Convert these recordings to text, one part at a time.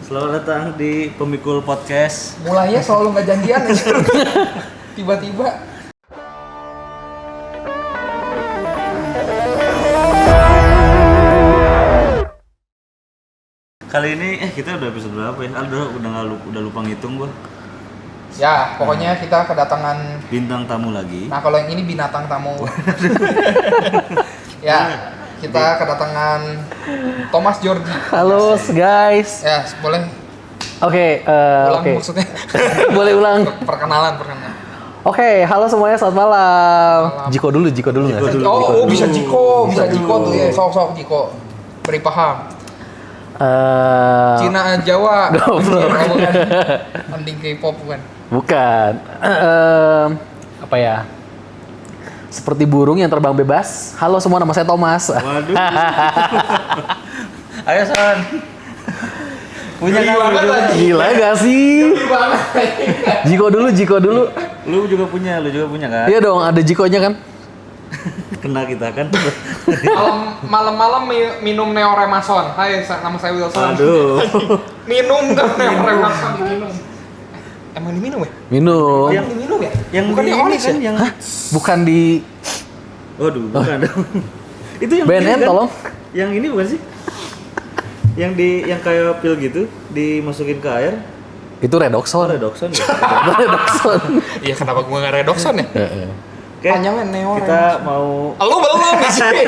Selamat datang di Pemikul Podcast. Mulainya selalu nggak janjian aja. Tiba-tiba. Kali ini kita udah episode berapa ya? Udah lupa ngitung gua. Ya, pokoknya kita kedatangan Bintang tamu lagi. Nah, kalau yang ini binatang tamu. Ya, kita kedatangan Thomas Georgie. Halo guys. Ya, boleh Oke, ulang oke. maksudnya. Boleh ulang. Perkenalan. Oke, halo semuanya, selamat malam. Malam. Jiko dulu nggak sih? Oh, bisa Jiko Jiko. tuh ya. Sok Jiko. Beri paham. Eh, Cina Jawa. Goblok. Bukan. Mending K-pop bukan. Bukan. Apa ya? Seperti burung yang terbang bebas. Halo semua, nama saya Thomas. Waduh. Ayo Son. Punya Geli nama banget juga. lagi. Gila gak sih? Jiko dulu. Lu juga punya kan? Iya dong, ada Jikonya kan? Kena kita kan. Malam-malam minum Neoremason. Hai, nama saya Wilson. Aduh. Minum tuh Neoremason diminum. Emang diminum ya? Minum. Emang diminum ya? Yang bukan di di ini Onis kan ya? yang Bukan di Waduh, bukan. Itu yang BNN, ini kan? tolong. Yang ini bukan sih? Yang kayak pil gitu dimasukin ke air. itu Redoxon. Redoxon ya. Redoxon. Iya, kenapa gua nggak Redoxon ya? Oke. Panjangnya Neo Kita mau Lu belum di sini.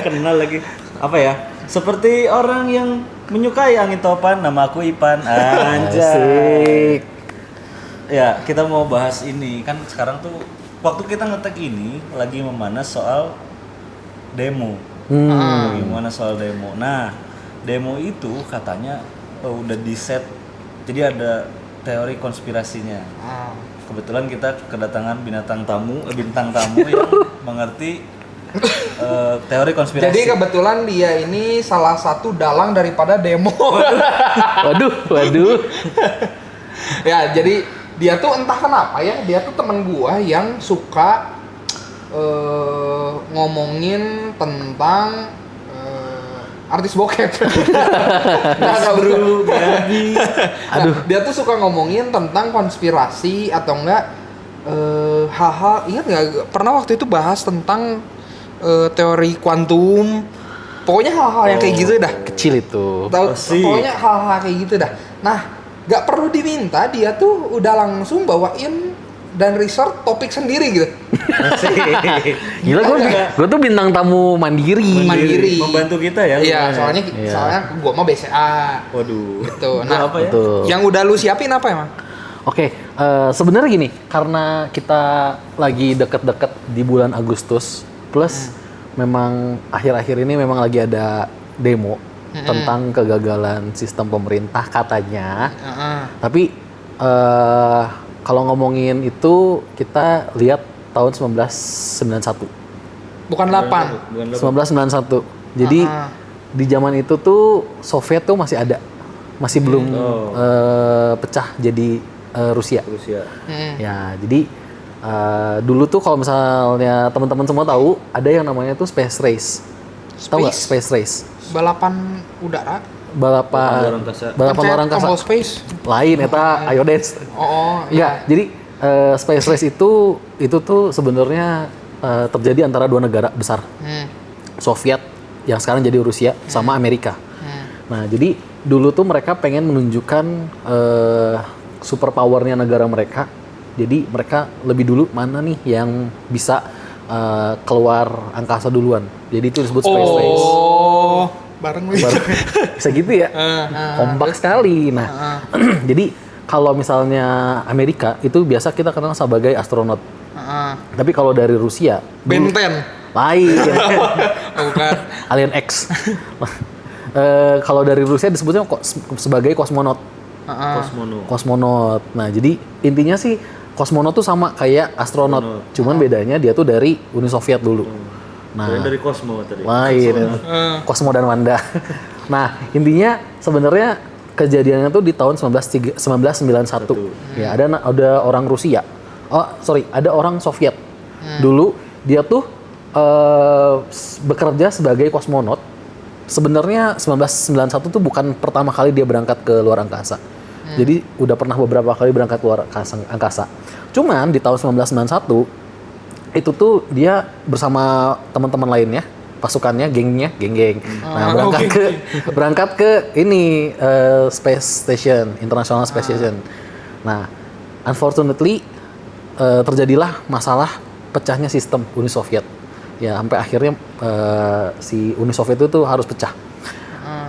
kenal lagi. Apa ya? Seperti orang yang menyukai angin topan, nama aku Ipan. Anjay. Asik. Ya, kita mau bahas ini. Kan sekarang tuh waktu kita ngetek ini lagi memanas soal demo. Gimana soal demo. Nah, demo itu katanya udah di-set. Jadi ada teori konspirasinya. Kebetulan kita kedatangan bintang tamu yang mengerti teori konspirasi. Jadi kebetulan dia ini salah satu dalang daripada demo. Waduh. Ya, jadi dia tuh entah kenapa ya, dia tuh temen gua yang suka ngomongin tentang artis bokep. Bro, Gabi. Aduh. Dia tuh suka ngomongin tentang konspirasi atau enggak hal-hal, ingat nggak? Pernah waktu itu bahas tentang teori kuantum. Pokoknya hal-hal yang kayak gitu dah. Kecil itu. Pokoknya hal-hal kayak gitu dah. Nah, nggak perlu diminta, dia tuh udah langsung bawain dan research topik sendiri gitu. Gila, gue tuh bintang tamu mandiri. Membantu kita ya. Iya, lumayan. soalnya gua mah BCA. Waduh. Gitu. Gua Nah, apa ya? Betul. yang udah lu siapin apa emang? Oke, sebenarnya gini, karena kita lagi deket-deket di bulan Agustus, plus memang akhir-akhir ini memang lagi ada demo tentang kegagalan sistem pemerintah katanya. Tapi kalau ngomongin itu kita lihat tahun 1991. Bukan 8. Bukan 1991. Jadi di zaman itu tuh Soviet tuh masih ada, masih belum pecah jadi Rusia. Ya, jadi dulu tuh kalau misalnya teman-teman semua tahu ada yang namanya tuh Space Race. Tahu nggak Space Race? Balapan udara. Balapan orang angkasa. Tombol space. Lain eta Ayo Dance. Oh, Enggak, jadi Space Race itu tuh sebenarnya terjadi antara dua negara besar. Soviet yang sekarang jadi Rusia sama Amerika. Nah, jadi dulu tuh mereka pengen menunjukkan super powernya negara mereka. Jadi mereka lebih dulu mana nih yang bisa keluar angkasa duluan. Jadi itu disebut Space Race. Oh, bareng nih. Bisa gitu ya. Kompak sekali. Nah, jadi kalau misalnya Amerika itu biasa kita kenal sebagai astronot. Tapi kalau dari Rusia, Ben 10. lain. Bukan. Alien X. Kalau dari Rusia disebutnya sebagai kosmonot. Kosmonot. Nah, jadi intinya sih kosmonot tuh sama kayak astronot. Cuman bedanya dia tuh dari Uni Soviet dulu. Nah, dari Cosmo tadi. lain. Cosmo dan Wanda. Nah, intinya sebenarnya kejadiannya tuh di tahun 1991. Ya, ada orang Rusia. Ada orang Soviet. Dulu dia tuh bekerja sebagai kosmonot sebenarnya 1991 tuh bukan pertama kali dia berangkat ke luar angkasa. Jadi udah pernah beberapa kali berangkat ke luar angkasa. Cuman di tahun 1991 itu tuh dia bersama teman-teman lainnya, pasukannya, geng-geng. Nah, berangkat ke ini Space Station, International Space Station. Nah, unfortunately terjadilah masalah pecahnya sistem Uni Soviet. Ya, sampai akhirnya si Uni Soviet itu tuh harus pecah.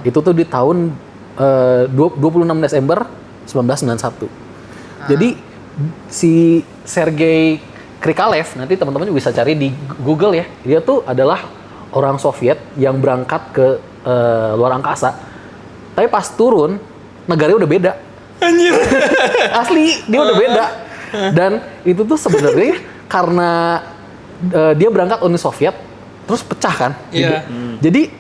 Itu tuh di tahun 26 Desember 1991. Jadi si Sergei Krikalev, nanti teman-teman juga bisa cari di Google ya. Dia tuh adalah orang Soviet yang berangkat ke luar angkasa. Tapi pas turun, negaranya udah beda. Anjir. Asli, dia udah beda. Dan itu tuh sebenarnya karena dia berangkat Uni Soviet, terus pecah kan. Iya. Jadi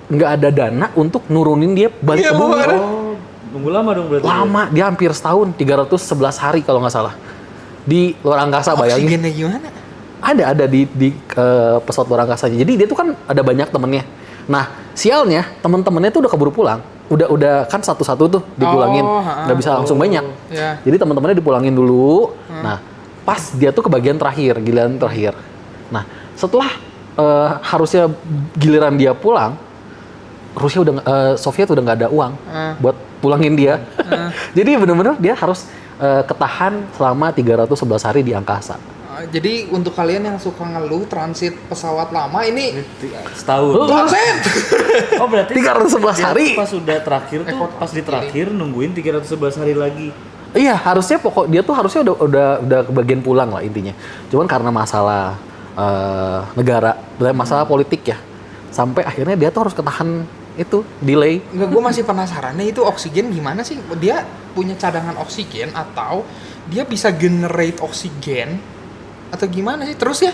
nggak ada dana untuk nurunin dia balik ke bumi. Oh, nunggu lama dong berarti. Lama, dia hampir setahun, 311 hari kalau nggak salah. Di luar angkasa, bayangin. Oksigennya gimana? Ada di pesawat luar angkasanya. Jadi dia tuh kan ada banyak temennya. Nah, sialnya teman-temannya tuh udah keburu pulang. Udah kan satu-satu tuh dipulangin. Nggak bisa langsung banyak. Yeah. Jadi teman-temannya dipulangin dulu. Nah, pas dia tuh ke bagian terakhir, giliran terakhir. Nah, setelah harusnya giliran dia pulang, Rusia Soviet udah nggak ada uang buat pulangin dia. Jadi benar-benar dia harus ketahan selama 311 hari di angkasa. Jadi untuk kalian yang suka ngeluh transit pesawat lama ini Setahun. transit. Oh berarti 311 hari. Pas sudah terakhir tuh, pas di terakhir nungguin 311 hari lagi. Iya, harusnya dia tuh harusnya udah kebagian pulang lah intinya. Cuman karena masalah negara, masalah politik ya. Sampai akhirnya dia tuh harus ketahan itu, delay. Enggak, gue masih penasaran nih, itu oksigen gimana sih? Dia punya cadangan oksigen atau dia bisa generate oksigen atau gimana sih? Terus ya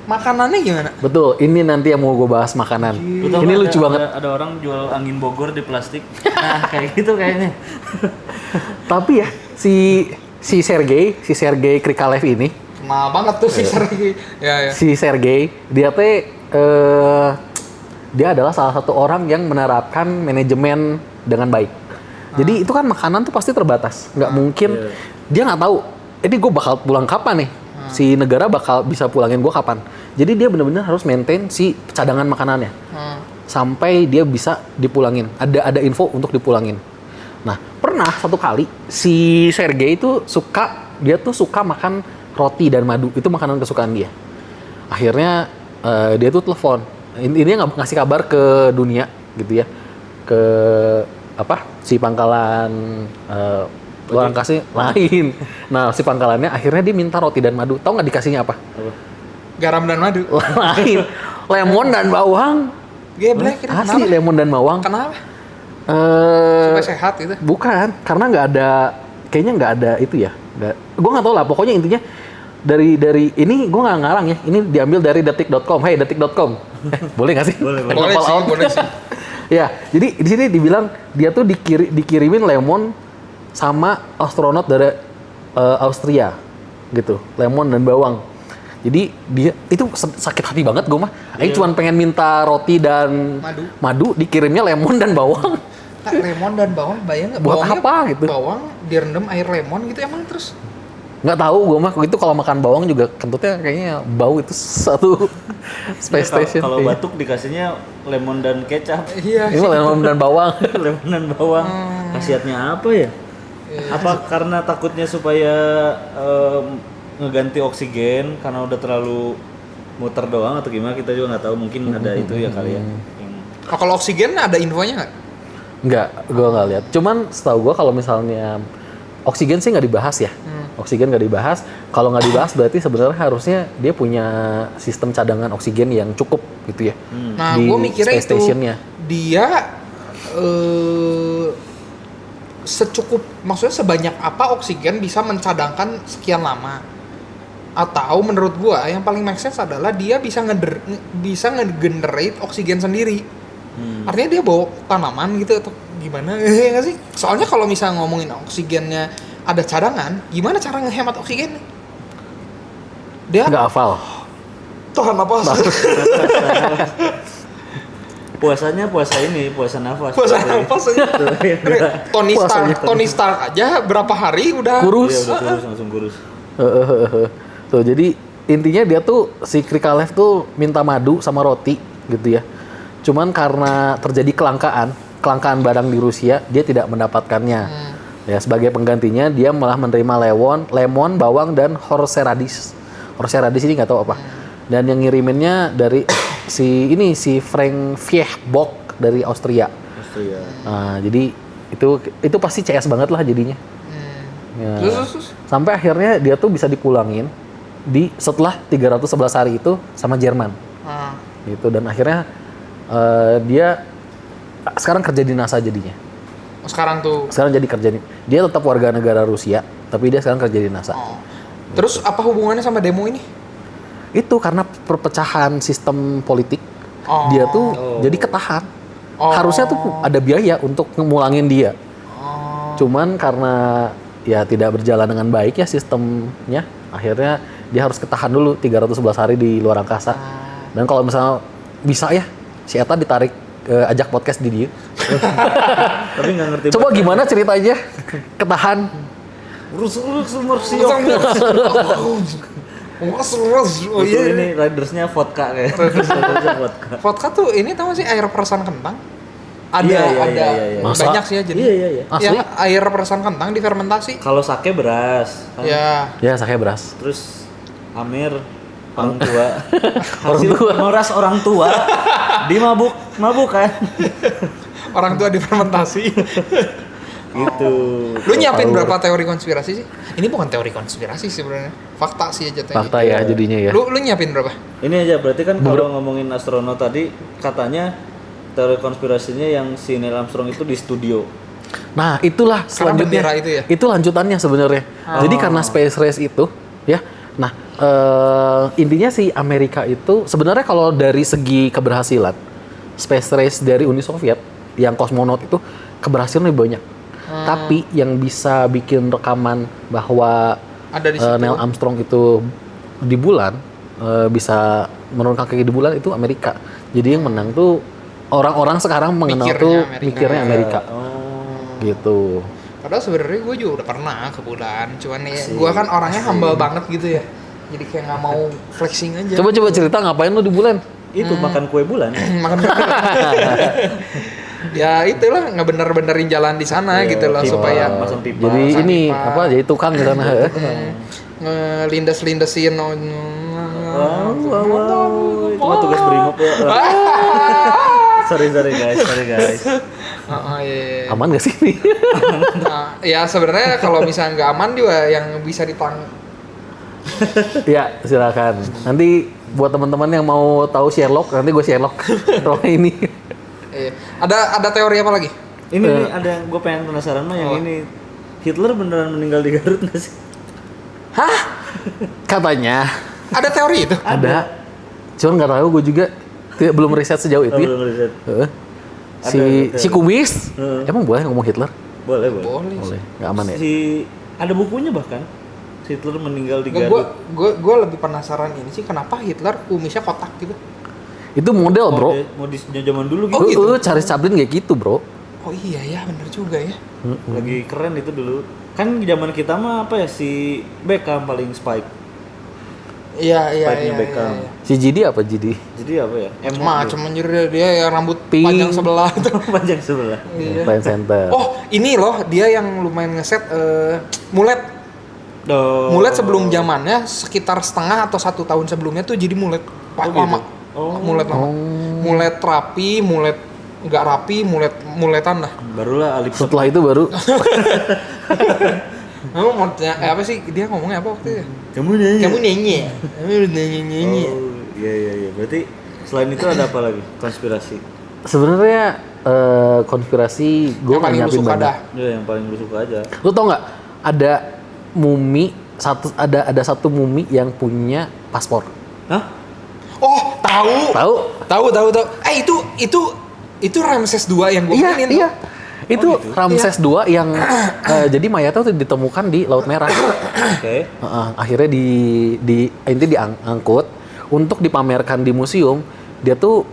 makanannya gimana? Betul, ini nanti yang mau gue bahas makanan. Lu tau Ini nggak lucu banget. Ada orang jual angin Bogor di plastik. Nah, kayak gitu kayaknya. Tapi ya si Sergei Krikalev ini, Kenal banget tuh si Sergei. Ya. si Sergei, dia dia adalah salah satu orang yang menerapkan manajemen dengan baik. Jadi itu kan makanan tuh pasti terbatas, nggak mungkin. Dia nggak tahu, ini gue bakal pulang kapan nih, si negara bakal bisa pulangin gue kapan. Jadi dia benar-benar harus maintain si cadangan makanannya sampai dia bisa dipulangin. Ada info untuk dipulangin. Nah, pernah satu kali si Sergei itu dia suka makan roti dan madu, itu makanan kesukaan dia. Akhirnya dia tuh telepon. Ini ngasih kabar ke dunia gitu ya, ke si pangkalan luar angkasa lain. Nah, si pangkalannya akhirnya dia minta roti dan madu. Tahu nggak dikasihnya apa? Garam dan madu. Lain, lemon dan bawang. Geblek, Asli kenapa? lemon dan bawang. Kenapa? Supaya sehat gitu. Bukan, karena kayaknya nggak ada itu ya. Gue nggak tahu lah. Pokoknya intinya dari ini gue nggak ngarang ya. Ini diambil dari detik.com. Hey, detik.com. Boleh nggak sih? Boleh sih. Ya, jadi di sini dibilang dia tuh dikirimin lemon sama astronot dari Austria gitu, lemon dan bawang. Jadi dia itu sakit hati banget gue mah. Aing cuma pengen minta roti dan madu dikirimnya lemon dan bawang. Nah, lemon dan bawang, bayang nggak? Buat apa gitu? Bawang direndam air lemon gitu emang terus? Nggak tahu gue mah. Itu kalau makan bawang juga kentutnya kayaknya bau, itu satu space station. Kalau batuk dikasihnya lemon dan kecap. Iya. Ini lemon dan bawang. Lemon dan bawang. Khasiatnya apa ya? Apa karena takutnya supaya ngeganti oksigen karena udah terlalu muter doang atau gimana, kita juga nggak tahu. Mungkin ada itu ya kali ya. Oh, kalau oksigen ada infonya nggak? Nggak, gue nggak lihat. Cuman setahu gue kalau misalnya oksigen sih nggak dibahas ya. Oksigen nggak dibahas. Kalau nggak dibahas berarti sebenarnya harusnya dia punya sistem cadangan oksigen yang cukup gitu ya. Nah, di gue mikirnya space stationnya. Dia secukup, maksudnya sebanyak apa oksigen bisa mencadangkan sekian lama? Atau menurut gue yang paling make sense adalah dia bisa nge-generate oksigen sendiri. Artinya dia bawa tanaman gitu atau gimana? Ya nggak sih? Soalnya kalau misalnya ngomongin oksigennya ada cadangan, gimana cara ngehemat oksigen? Dia Nggak hafal. Tuhan apa? Puasanya puasa nafas. Puasa nafas aja. Tony Stark aja berapa hari udah Kurus. Iya, udah kurus, langsung kurus. Tuh, jadi intinya dia tuh si Krikalev tuh minta madu sama roti gitu ya. Cuman karena terjadi kelangkaan barang di Rusia, dia tidak mendapatkannya. Ya, sebagai penggantinya dia malah menerima lemon, bawang dan horseradish. Horseradish ini nggak tahu apa. Dan yang ngiriminnya dari si Frank Viehbock dari Austria. Nah, jadi itu pasti CS banget lah jadinya. Ya. Terus. Sampai akhirnya dia tuh bisa dipulangin setelah 311 hari itu sama Jerman. Gitu, dan akhirnya dia sekarang kerja di NASA jadinya. Sekarang jadi kerja dia tetap warga negara Rusia, tapi dia sekarang kerja di NASA. Terus apa hubungannya sama demo ini? Itu karena perpecahan sistem politik, dia tuh jadi ketahan. Harusnya tuh ada biaya untuk ngulangin dia. Cuman karena ya tidak berjalan dengan baik ya sistemnya, akhirnya dia harus ketahan dulu 311 hari di luar angkasa. Dan kalau misalnya bisa ya, si Eta ditarik ajak podcast di dia. Tapi nggak ngerti. Coba gimana ceritanya ketahan? Oh iya. Ini ridersnya vodka kayak. Vodka tuh ini tau gak sih air perasan kentang? Ada Iya. banyak sih ya jadi. Iya. Asli? Ya, air perasan kentang difermentasi. Kalau sake beras. Kan? Ya. Saya beras. Terus Amir orang tua. Meras orang tua. Di mabuk kan. Orang tua difermentasi. Gitu. Lu nyiapin berapa teori konspirasi sih? Ini bukan teori konspirasi sebenarnya. Fakta sih aja tadi. Fakta ya jadinya ya. Lu nyiapin berapa? Ini aja berarti kan kalau ngomongin astronot tadi katanya teori konspirasinya yang si Neil Armstrong itu di studio. Nah, itulah selanjutnya. bendera itu ya? Itu lanjutannya sebenarnya. Jadi karena space race itu, ya. Nah, intinya si Amerika itu sebenarnya kalau dari segi keberhasilan, space race dari Uni Soviet yang kosmonot itu keberhasilan lebih banyak. Tapi yang bisa bikin rekaman bahwa Ada di situ. Neil Armstrong itu di bulan bisa menurunkan kaki di bulan itu Amerika. Jadi yang menang tuh orang-orang sekarang mengenal mikirnya Amerika. Gitu. Padahal sebenarnya gue juga udah pernah ke bulan, cuman ya gue kan orangnya humble banget gitu ya. Jadi kayak nggak mau flexing aja. Coba cerita ngapain lu di bulan? Itu makan kue bulan. Makan ya itulah ngebener-benerin jalan di sana gitu loh supaya masang pipa. Jadi ini pipa. jadi tukang di sana. ngelindes-lindesin Wow. Itu mah tugas brimob ya. Sorry guys. Iya. Aman gak sih ini? Nah, ya sebenarnya kalau misalnya nggak aman juga yang bisa Ya, silakan. Nanti buat teman-teman yang mau tahu Sherlock, nanti gue Sherlock. Kalau ini. Iya. Ada teori apa lagi? Ini nih ada yang gue pengen penasaran mah yang ini. Hitler beneran meninggal di Garut nggak sih? Hah? Katanya Ada teori itu? ada. Cuman nggak tahu, gue juga belum riset sejauh itu. Ya. Belum riset. Si Kumis, emang boleh ngomong Hitler? Boleh. Boleh, nggak aman ya? Ada bukunya bahkan. Hitler meninggal di Gue Garut. lebih penasaran ini sih kenapa Hitler kumisnya kotak gitu? Itu model, bro. Modis zaman dulu gitu. Oh, gitu? Charles Chaplin kayak gitu, bro. Oh iya ya bener juga ya. Lagi keren itu dulu. Kan zaman kita mah apa ya, si Beckham paling spike. Iya. Spike-nya Beckham. Si GD apa GD? Jadi apa ya? Macam anjir dia yang rambut Pink. panjang sebelah itu. panjang sebelah. Iya. Playing center. Oh ini loh dia yang lumayan ngeset mulet. Mulet sebelum zamannya sekitar setengah atau 1 tahun sebelumnya tuh jadi mulet lama. Mulet lama. Mulet rapi, mulet nggak rapi, muletan lah. Barulah alip. Setelah itu baru Apa sih dia ngomongnya apa waktu itu? Kamu nanya. Kamu nanya. Oh, iya. Berarti selain itu ada apa lagi? Konspirasi. sebenarnya konspirasi gue Yang paling lu nyiapin suka banyak. dah. Ya yang paling lu suka aja. Lu tau nggak ada mumi ada satu mumi yang punya paspor. Hah? Oh, tahu. Itu Ramses II yang gue mainin. Iya. Itu gitu? Ramses II yang jadi mayatnya tuh ditemukan di Laut Merah. Oke. Akhirnya diangkut untuk dipamerkan di museum. Dia tuh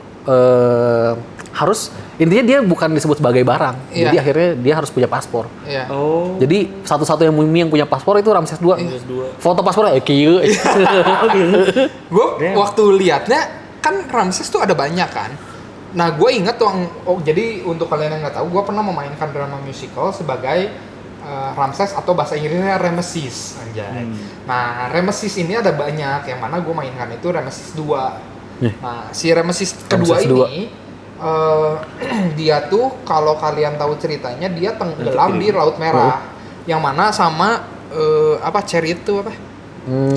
harus intinya dia bukan disebut sebagai barang. Iya. Jadi akhirnya dia harus punya paspor. Iya. Oh. Jadi satu-satunya mumi yang punya paspor itu Ramses II. Ramses II. Foto paspornya kieu. Oh gitu. Gue Damn. waktu liatnya kan Ramses tuh ada banyak kan. Nah gue inget tuh, jadi untuk kalian yang nggak tahu, gue pernah memainkan drama musical sebagai Ramses atau bahasa Inggrisnya Rameses, anjay. Nah Rameses ini ada banyak, yang mana gue mainkan itu Rameses 2. Nah si Rameses kedua Ramses II. ini dia tuh kalau kalian tahu ceritanya dia tenggelam di Laut Merah, yang mana sama chariot itu apa?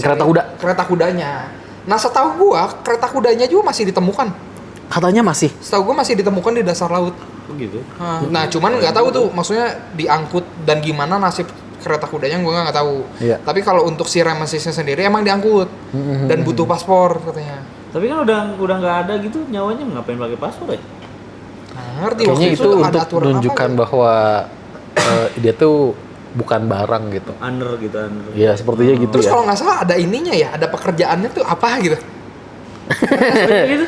Kereta kuda. Kereta kudanya. Nah setahu gua kereta kudanya juga masih ditemukan. Katanya masih. Setahu gua masih ditemukan di dasar laut. Oh gitu. Nah cuman nggak tahu tuh maksudnya diangkut dan gimana nasib kereta kudanya gua nggak tahu. Iya. Tapi kalau untuk si Ramesesnya sendiri emang diangkut dan butuh paspor katanya. Tapi kan udah nggak ada gitu, nyawanya ngapain pakai paspor ya? Nah, ngerti Kayaknya waktu itu ada untuk aturan menunjukkan apa, bahwa dia tuh bukan barang gitu. Under gitu, under. Ya sepertinya gitu Terus ya. kalau nggak salah ada ininya ya, ada pekerjaannya tuh apa gitu? Gitu.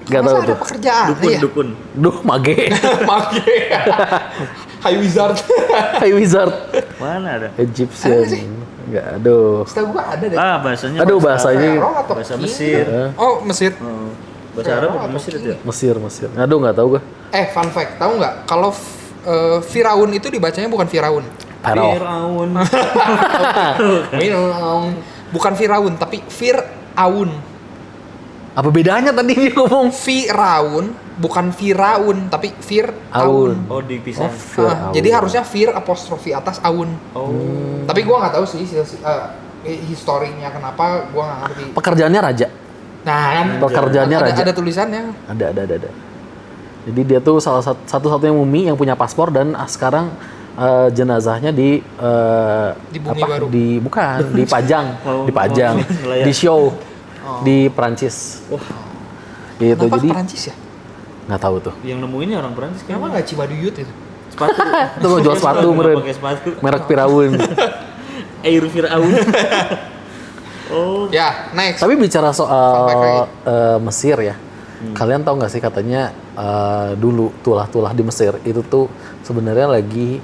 Gak Masa tahu ada tuh. pekerjaan ya? Dukun. Duh, mage. Mage. High Wizard. Hai wizard. Mana ada? Egyptian. Ada nggak sih? Enggak, aduh. Setahu gua ada deh. Bahasanya. Aduh, bahasanya Pharaoh atau bahasa King Mesir. gitu. Oh, Mesir. Oh, bahasa Arab apa Mesir itu ya? Mesir. Aduh, nggak tahu gua. Fun fact, tahu nggak? Kalau Firaun itu dibacanya bukan Firaun. Pharaoh. Firaun. Firaun. Bukan Firaun, tapi Fir'aun. Apa bedanya tadi dia ngomong? Firaun, bukan Firaun, tapi Fir'aun. Aun. Oh, dipisah. Fir'aun. Jadi harusnya Fir apostrofi atas Aun. Oh. Tapi gua nggak tahu sih historinya kenapa, gua nggak ngerti. Pekerjaannya raja. Nah, kan Pekerjaannya raja. ada tulisannya. Ada. Jadi dia tuh salah satu-satunya mumi yang punya paspor dan sekarang jenazahnya di Di bumi baru. bukan dipajang, Mau ngelayar. di show di Perancis. Gitu. Kenapa Jadi Perancis ya? nggak tahu tuh. Yang nemuinnya orang Perancis kan. Kenapa nggak Cibaduyut itu? Sepatu. Tuh jual sepatu meren. Pakai sepatu. Merek Firaun. Air Firaun. Oh. Ya, next. Tapi bicara Sampai soal Mesir ya, kalian tahu nggak sih katanya dulu tulah-tulah di Mesir itu tuh sebenarnya lagi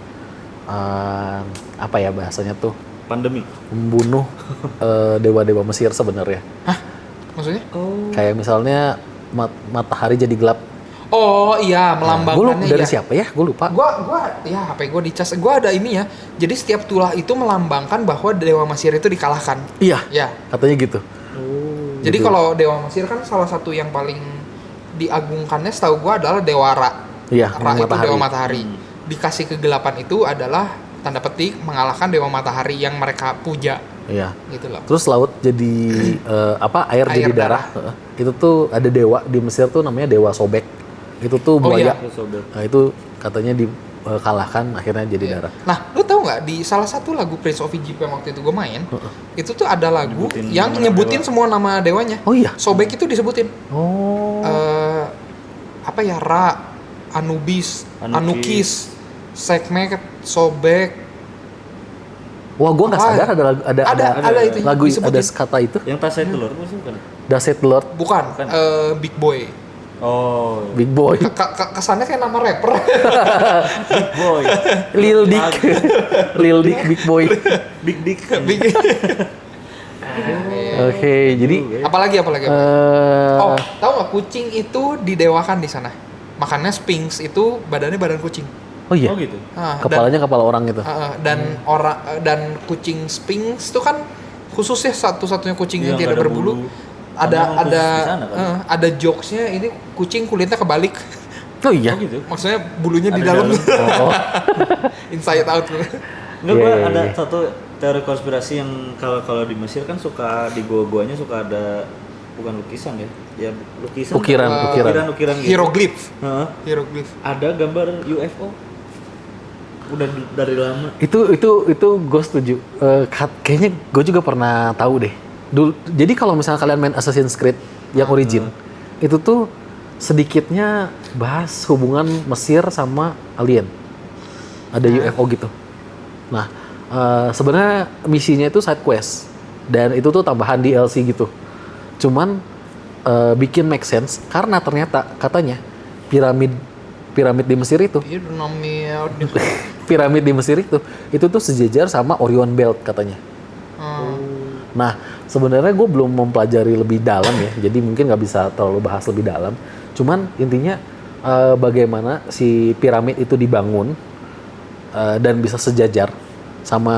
apa ya bahasanya tuh Pandemi. membunuh dewa-dewa Mesir sebenarnya. Hah? Maksudnya? Kayak misalnya matahari jadi gelap. Oh iya, Gue melambangkannya dari ya. siapa ya? Gue lupa. Gua ya HP gua dicas. Gua ada ini ya. Jadi setiap tulah itu melambangkan bahwa dewa Mesir itu dikalahkan. Iya, Ya. katanya gitu. Oh. Jadi Gitu. kalau dewa Mesir kan salah satu yang paling diagungkannya setahu gua adalah dewa Ra. Iya, Ra itu matahari. dewa matahari. Dikasih kegelapan itu adalah tanda petik mengalahkan dewa matahari yang mereka puja Iya. gitu loh. Terus laut jadi air Air jadi darah. Itu tuh ada dewa di Mesir tuh namanya dewa Sobek. Itu tuh Oh, buaya. iya. Sobat. Nah, itu katanya dikalahkan akhirnya jadi darah. Nah, lu tahu nggak di salah satu lagu Prince of Egypt yang waktu itu gue main, itu tuh ada lagu Nyebutin yang nama nyebutin dewa. semua nama dewanya. Oh iya. Sobek itu disebutin. Oh. Apa ya, Ra, Anubis, Anukis, Sekhmet, Sobek. Wah, gua nggak apa sadar ya? Ada itu lagu disebutin. ada kata itu. Yang tasnya telur bukan? Bukan. Daset Lord, Bukan, Bukan. Big Boy. Oh. Big Boy, Kesannya kayak nama rapper. Big boy. Lil Dick, Lil Dick, Big Boy. Big dick. Big. Oke, jadi Apalagi. Oh, tahu nggak kucing itu didewakan di sana. Makanya Sphinx itu badannya badan kucing. oh iya, Oh gitu. Ah, kepalanya kepala orang gitu. dan dan kucing Sphinx itu kan khususnya satu-satunya kucing yang Iya, tidak nggak ada berbulu. bulu. Ada Karena emang ada khusus di sana, kan? ada jokesnya ini kucing kulitnya kebalik. Oh iya. Oh gitu. Maksudnya bulunya di Ada dalam. Oh, Inside out. Enggak, Iya, gua iya, ada iya. satu teori konspirasi yang kalau di Mesir kan suka di gua-guanya suka ada bukan lukisan ya. Ya lukisan. Ukiran. Ukiran gitu. Hieroglif. Heeh. Hieroglif. Ada gambar UFO. Udah dari lama. itu gue setuju. Kayaknya gue juga pernah tahu deh. Jadi kalau misalnya kalian main Assassin's Creed yang origin, itu tuh sedikitnya bahas hubungan Mesir sama alien. Ada UFO gitu. Nah, sebenarnya misinya itu side quest dan itu tuh tambahan DLC gitu. Cuman bikin make sense karena ternyata katanya piramid di Mesir itu. Iya, namanya. Piramid di Mesir itu tuh sejajar sama Orion Belt katanya. Nah, sebenarnya gue belum mempelajari lebih dalam ya, jadi mungkin nggak bisa terlalu bahas lebih dalam. Cuman intinya bagaimana si piramid itu dibangun dan bisa sejajar sama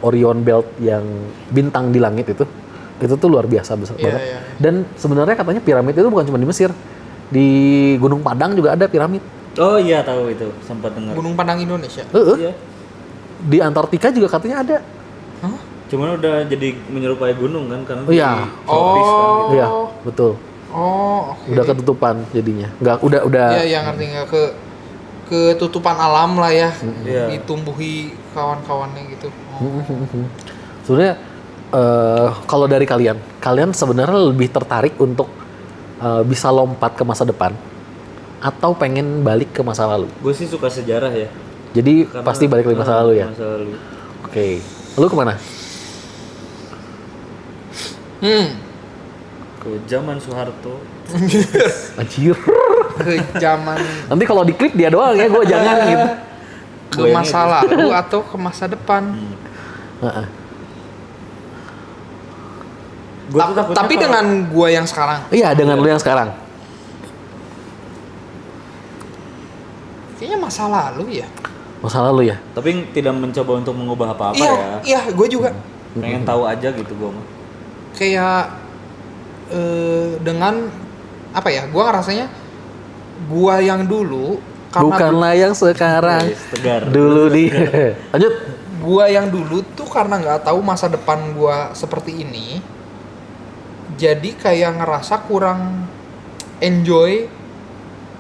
Orion Belt yang bintang di langit itu tuh luar biasa besar banget. Iya. Dan sebenarnya katanya piramid itu bukan cuma di Mesir, di Gunung Padang juga ada piramid. Oh iya tahu itu, sempat dengar. Gunung Padang Indonesia. Iya. Di Antartika juga katanya ada. Hah? Cuman udah jadi menyerupai gunung kan karena Iya. di tropis kan gitu. Iya, betul. Oh, oke. Udah ketutupan jadinya. Udah. Iya, ngerti nggak ketutupan alam lah ya. Iya. Ditumbuhi kawan-kawannya gitu. Sebenarnya kalau dari kalian sebenarnya lebih tertarik untuk bisa lompat ke masa depan atau pengen balik ke masa lalu? Gue sih suka sejarah ya. Jadi Karena- pasti balik ke masa lalu ya. Masa lalu. Oke. Lu kemana? Ke zaman Soeharto. Anjir. Ke zaman Nanti kalau diklip dia doang ya, gue jangan gitu. ke masa lalu atau ke masa depan. Heeh. Gua tuh takutnya Tapi kalau- dengan gua yang sekarang. Iya, dengan lu yang sekarang. Kayaknya masa lalu ya. Masa lalu ya. tapi tidak mencoba untuk mengubah apa-apa Iya, ya. iya, gue juga Pengen tahu aja gitu gue mah. kayak dengan apa ya? Gua ngerasanya gua yang dulu karena Bukanlah yang sekarang. Guys, tegar. Dulu di. Lanjut. gua yang dulu tuh karena nggak tahu masa depan gua seperti ini, jadi kayak ngerasa kurang enjoy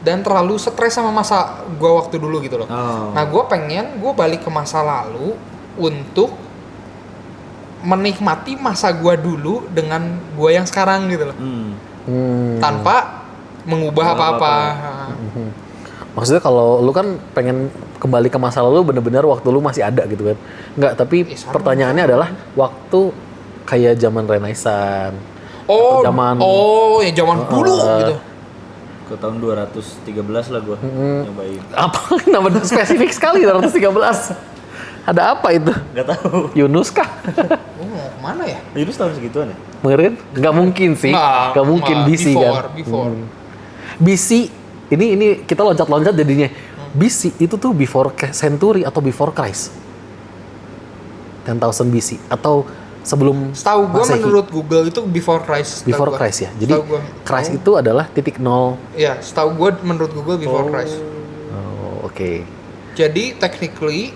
dan terlalu stres sama masa gua waktu dulu gitu loh. Oh. Nah, gua pengen gua balik ke masa lalu untuk menikmati masa gua dulu dengan gua yang sekarang gitu loh. Tanpa mengubah apa-apa. Maksudnya kalau lu kan pengen kembali ke masa lalu bener-bener waktu lu masih ada gitu kan. Enggak, tapi Sama. pertanyaannya adalah waktu kayak zaman Renaissance. Oh, Zaman- ya zaman dulu gitu. Ke tahun 213 lah gue nyobain. Apa? Nama spesifik sekali 213. Ada apa itu? Gak tahu. Yunus kah? Oh, mau kemana ya? Yunus tahun segituan ya? Mungkin? Nggak mungkin sih. Nggak mungkin BC kan. Before. BC ini kita loncat-loncat jadinya. BC itu tuh before century atau before Christ? 10,000 BC atau sebelum Setahu gue Masehi? menurut Google itu before Christ. Before setahu gua. Christ ya. Jadi Setahu gua. Christ itu adalah titik nol. Ya, setahu gue menurut Google before Christ. Oh, oke. Jadi technically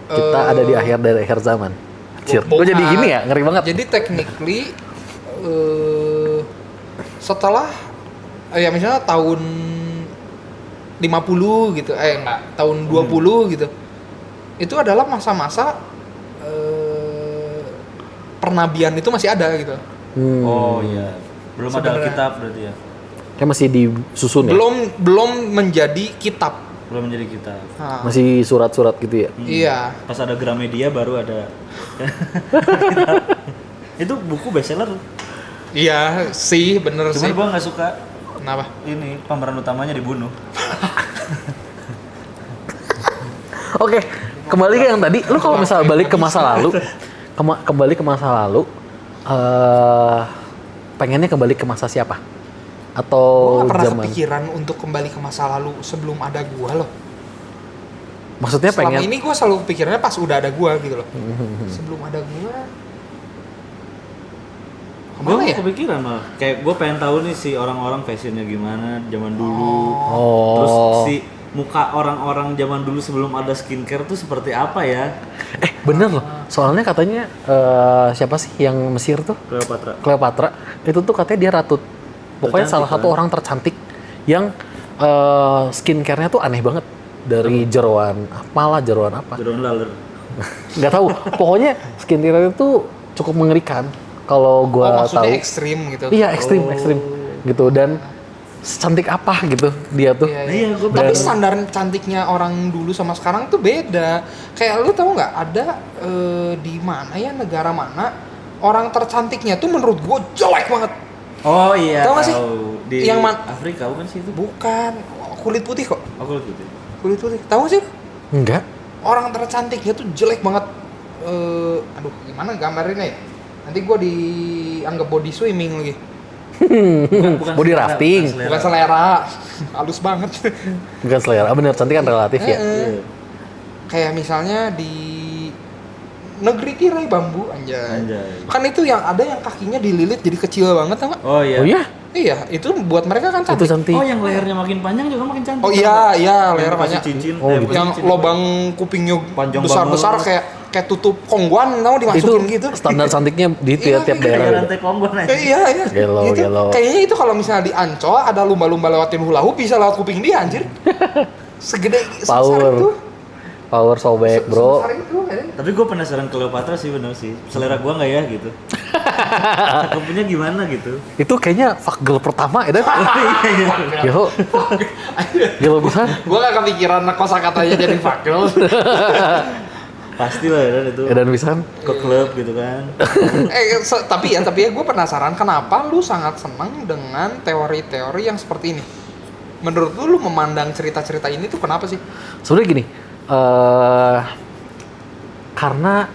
Kita ada di akhir dari akhir zaman. Anjir, gue jadi bukan. gini ya, ngeri banget. Jadi technically setelah ya misalnya tahun 50 gitu, enggak, tahun 20 gitu. Itu adalah masa-masa pernabian itu masih ada gitu. Oh iya. Belum ada Sebenarnya. Alkitab berarti ya? Kayak masih disusun ya? Belum menjadi kitab. Belum menjadi kitab. Nah, Masih surat-surat gitu ya? Iya. Pas ada Gramedia baru ada. Itu buku bestseller. Iya sih, bener Cuman sih. gue nggak suka Kenapa? ini pemeran utamanya dibunuh. Oke, kembali ke yang tadi. Lu kalau misalnya balik ke masa lalu, kembali ke masa lalu, pengennya kembali ke masa siapa? Atau Gue gak pernah zaman? kepikiran untuk kembali ke masa lalu sebelum ada gua loh. Maksudnya Selama pengen? ini gue selalu pikirannya pas udah ada gua gitu loh. Sebelum ada gua, Gue kemana ya? kepikiran malah. Kayak gue pengen tahu nih si orang-orang fashionnya gimana zaman dulu. Oh. Terus si muka orang-orang zaman dulu sebelum ada skincare tuh seperti apa ya? Bener loh. Soalnya katanya siapa sih yang Mesir tuh? Cleopatra. Cleopatra. Itu tuh katanya dia ratu. Pokoknya salah Tercantik, satu kan? orang tercantik yang skincare-nya tuh aneh banget. Dari jeroan apalah, jeroan apa? Jeroen Laler. Nggak tahu. Pokoknya skincare itu cukup mengerikan. Kalau gua maksudnya tahu. ekstrim gitu. Iya, ekstrim gitu. Dan secantik apa gitu dia tuh. Iya, Iya, gua Tapi Dan- standar cantiknya orang dulu sama sekarang tuh beda. Kayak lu tahu nggak ada di mana ya, negara mana orang tercantiknya tuh menurut gue jelek banget. Oh iya. Tahu nggak sih? Di yang Afrika bukan sih itu? bukan kulit putih kok. Aku lihat gitu. Kulit putih. Tahu nggak sih? Enggak. Orang tercantiknya tuh jelek banget. Aduh, gimana gambarinnya ya? Nanti gua dianggap body swimming lagi. Body rafting. Bukan selera. Halus banget. Bukan selera, bener cantik kan relatif ya. Iya. Kayak misalnya di negeri tirai bambu anjay. Kan itu yang ada yang kakinya dililit jadi kecil banget tau nggak? Oh iya. Oh iya? Iya, itu buat mereka kan Itu cantik. cantik. Oh yang lehernya makin panjang juga makin cantik. Oh iya, Yang leher dikasih banyak. cincin. Oh, gitu. bukan Yang cincin, lobang kupingnya Panjang besar-besar banget. kayak tutup kongguan tau dimasukin Itu gitu. standar cantiknya di Iya, tiap kayak daerah. gitu. rantai kombon aja. Iya. Gelo, Gitu. gelo. Kayaknya itu kalau misalnya di Ancol ada lumba-lumba lewatin hula hoop bisa lewat kuping dia anjir. Segede sebesar Power. itu. Power sobek, bro. Sebesar itu, kan? Tapi gue penasaran Cleopatra sih bener sih. Selera gue nggak ya gitu. Cakepnya gimana gitu. Itu kayaknya fuck girl pertama ya, Dan? Iya. Gelo. Gelo bisa. Gua gak kepikiran kosakatanya jadi fakir. Pasti lah ya Dan, itu. Ya, Dan bisa. Ke klub gitu kan. Tapi ya gue penasaran kenapa lu sangat senang dengan teori-teori yang seperti ini. Menurut lu memandang cerita-cerita ini tuh kenapa sih? Sebenarnya gini, karena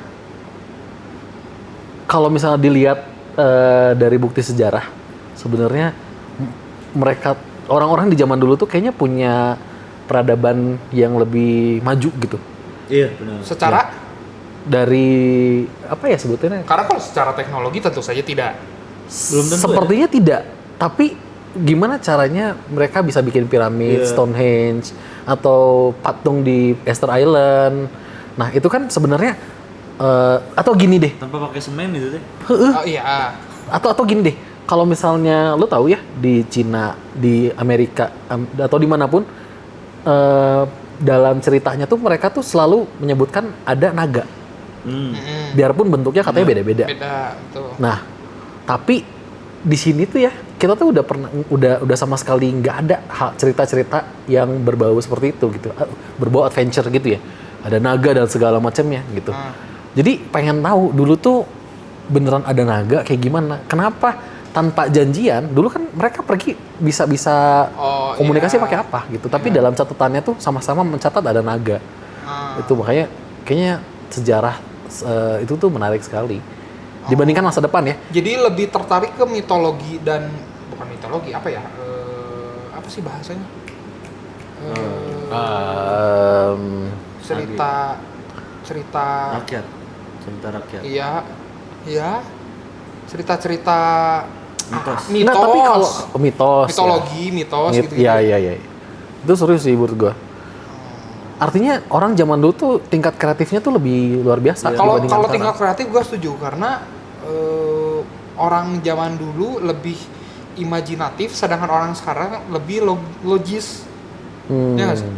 kalau misalnya dilihat dari bukti sejarah, sebenarnya mereka orang-orang di zaman dulu tuh kayaknya punya peradaban yang lebih maju gitu. Iya benar. Secara Dari apa ya sebutnya? karena kalau secara teknologi tentu saja tidak. Belum tentu Sepertinya tidak, tapi gimana caranya mereka bisa bikin piramid, Iya. Stonehenge, atau patung di Easter Island. Nah itu kan sebenarnya atau gini deh, Tanpa pakai semen gitu deh. Oh iya. atau gini deh, kalau misalnya lo tahu ya di Cina, di Amerika atau dimanapun dalam ceritanya tuh mereka tuh selalu menyebutkan ada naga, Mm-mm. biarpun bentuknya katanya beda-beda. Beda tuh. Nah, tapi di sini tuh ya kita tuh udah sama sekali nggak ada cerita-cerita yang berbau seperti itu gitu, berbau adventure gitu ya. Ada naga dan segala macamnya gitu. Jadi pengen tahu dulu tuh beneran ada naga kayak gimana? Kenapa tanpa janjian? Dulu kan mereka pergi bisa Oh, komunikasi iya. pakai apa gitu. Tapi dalam catatannya tuh sama-sama mencatat ada naga. Itu makanya kayaknya sejarah itu tuh menarik sekali dibandingkan masa depan ya. Jadi lebih tertarik ke mitologi dan bukan mitologi apa ya? Apa sih bahasanya? Cerita Rakyat. Cerita rakyat. Iya. Cerita-cerita Mitos. mitos. Nah, tapi kalau mitos, mitologi, mitos gitu. Iya. Itu serius sih menurut gua. Artinya orang zaman dulu tuh tingkat kreatifnya tuh lebih luar biasa. Kalau dibandingkan kalau sekarang. tingkat kreatif gue setuju karena orang zaman dulu lebih imajinatif, sedangkan orang sekarang lebih logis. Ya nggak sih?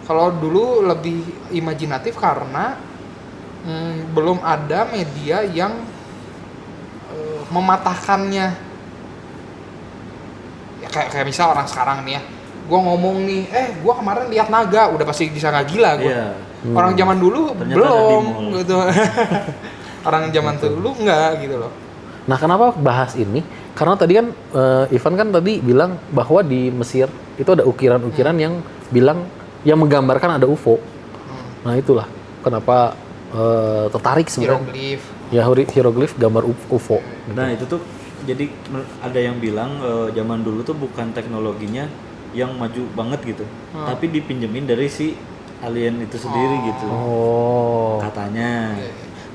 Kalau dulu lebih imajinatif karena belum ada media yang mematahkannya. Ya, kayak misal orang sekarang nih ya, gue ngomong nih, gue kemarin lihat naga, udah pasti bisa nggak gila gue. Iya. Orang zaman dulu Ternyata belum ada di mall. gitu. Orang zaman dulu enggak gitu loh. Nah, kenapa bahas ini? Karena tadi kan Ivan kan tadi bilang bahwa di Mesir itu ada ukiran-ukiran yang bilang yang menggambarkan ada UFO. Nah, itulah kenapa tertarik sebenarnya. Hieroglif. Ya, hieroglif gambar UFO. Gitu. Nah itu tuh jadi ada yang bilang zaman dulu tuh bukan teknologinya yang maju banget gitu, tapi dipinjemin dari si alien itu sendiri gitu. Oh. Katanya.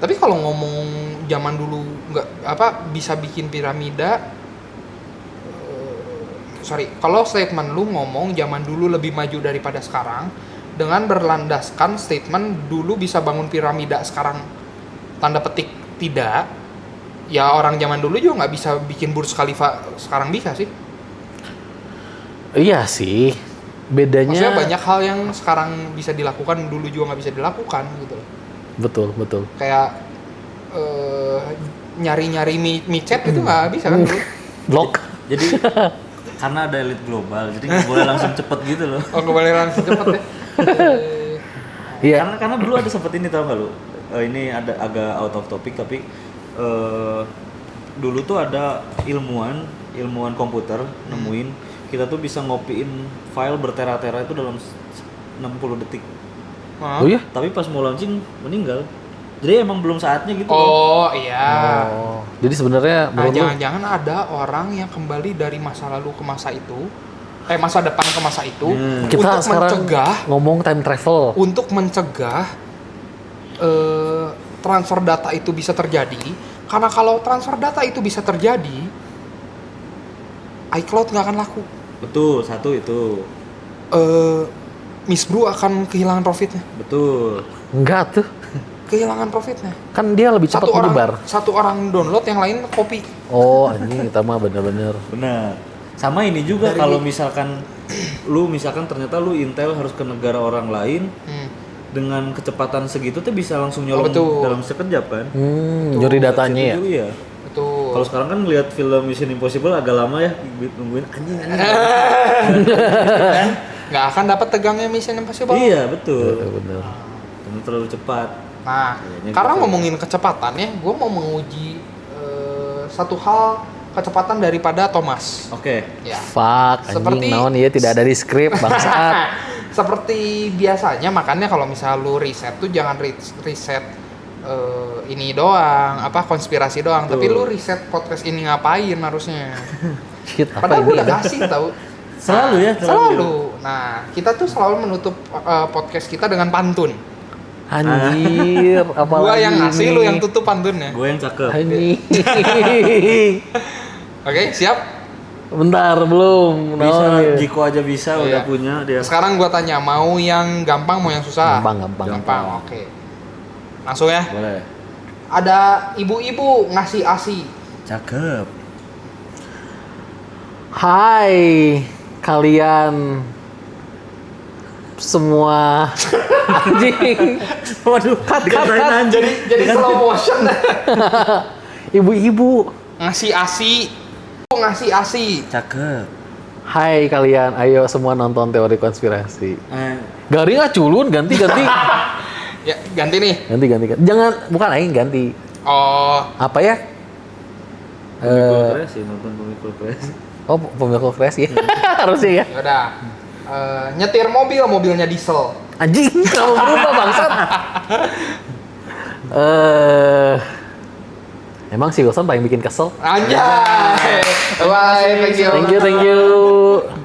Tapi kalau ngomong zaman dulu nggak bisa bikin piramida, kalau statement lu ngomong zaman dulu lebih maju daripada sekarang dengan berlandaskan statement dulu bisa bangun piramida sekarang tanda petik tidak, ya orang zaman dulu juga nggak bisa bikin Burj Khalifa sekarang bisa sih. Iya sih. Bedanya Maksudnya banyak hal yang sekarang bisa dilakukan dulu juga nggak bisa dilakukan gitu loh. Betul. Kayak nyari-nyari micet itu nggak bisa kan dulu. Blok. Jadi karena ada elit global, jadi nggak boleh langsung cepet gitu loh. Oh kembali langsung cepet ya. Iya. Karena dulu ada sempet ini tau nggak lu? Ini ada agak out of topic tapi dulu tuh ada ilmuwan ilmuwan komputer nemuin kita tuh bisa ngopiin file bertera-tera itu dalam 60 detik. Oh iya? Tapi pas mau launching meninggal. Jadi emang belum saatnya gitu. Oh iya. Oh. Jadi sebenarnya Nah, menurut lu jangan-jangan ada orang yang kembali dari masa lalu ke masa itu, masa depan ke masa itu, kita untuk sekarang mencegah, ngomong time travel. transfer data itu bisa terjadi. Karena kalau transfer data itu bisa terjadi, iCloud nggak akan laku. Betul, satu itu. Miss Bro akan kehilangan profitnya. Betul. Enggak tuh. Kehilangan profitnya. Kan dia lebih cepat menyebar. Satu orang download, yang lain copy. Oh, ini kita mah bener-bener. Benar. Sama ini juga kalau misalkan ternyata lu Intel harus ke negara orang lain dengan kecepatan segitu tuh bisa langsung nyolong dalam sekejap kan. Nyuri datanya ya. Iya. Betul. Kalau sekarang kan ngelihat film Mission Impossible agak lama ya nungguin anjing. Nggak akan dapat tegangnya Mission Impossible. Iya, betul. Bener. Karena terlalu cepat. Nah, Kayaknya karena gitu. ngomongin kecepatan ya, gue mau menguji satu hal kecepatan daripada Thomas. Oke. Ya. Fuck, anjing naon ya tidak ada di skrip bangsat. Seperti biasanya, makanya kalau misalnya lu riset tuh jangan riset ini doang, konspirasi doang, tapi lu riset podcast ini ngapain harusnya. Shit, apa Padahal gue ini? udah kasih tahu. Selalu ya, Selalu. Nah, kita tuh selalu menutup podcast kita dengan pantun. Anjir, apa Gua lagi yang ngasih, ini? lu yang tutup pantunnya. Gue yang cakep. Anjing. Oke, siap? Bentar, belum. Bisa, Naon ya? Jiko aja bisa udah Iya. punya dia. Sekarang gua tanya, mau yang gampang, mau yang susah? Gampang. Oke. Langsung ya. Boleh. Ada ibu-ibu ngasih ASI. Cakep. Hai kalian semua. Anjing. Waduh, dikatain anjing. Jadi slow motion. Ibu-ibu. Ngasih ASI. Ngasih ASI. Cakep. Hai kalian, ayo semua nonton teori konspirasi. Garing ah culun, ganti. Ya, ganti nih. Ganti. Jangan, bukan aing ganti. Oh, Apa ya? Pemikul Crash sih, nonton Pemikul Crash. Oh, pemikul crash ya. Harusnya ya. yaudah. Nyetir mobilnya diesel. Anjing, kamu berubah bangsat. Emang si Wilson paling bikin kesel. Anjay. Bye, thank you. Thank you.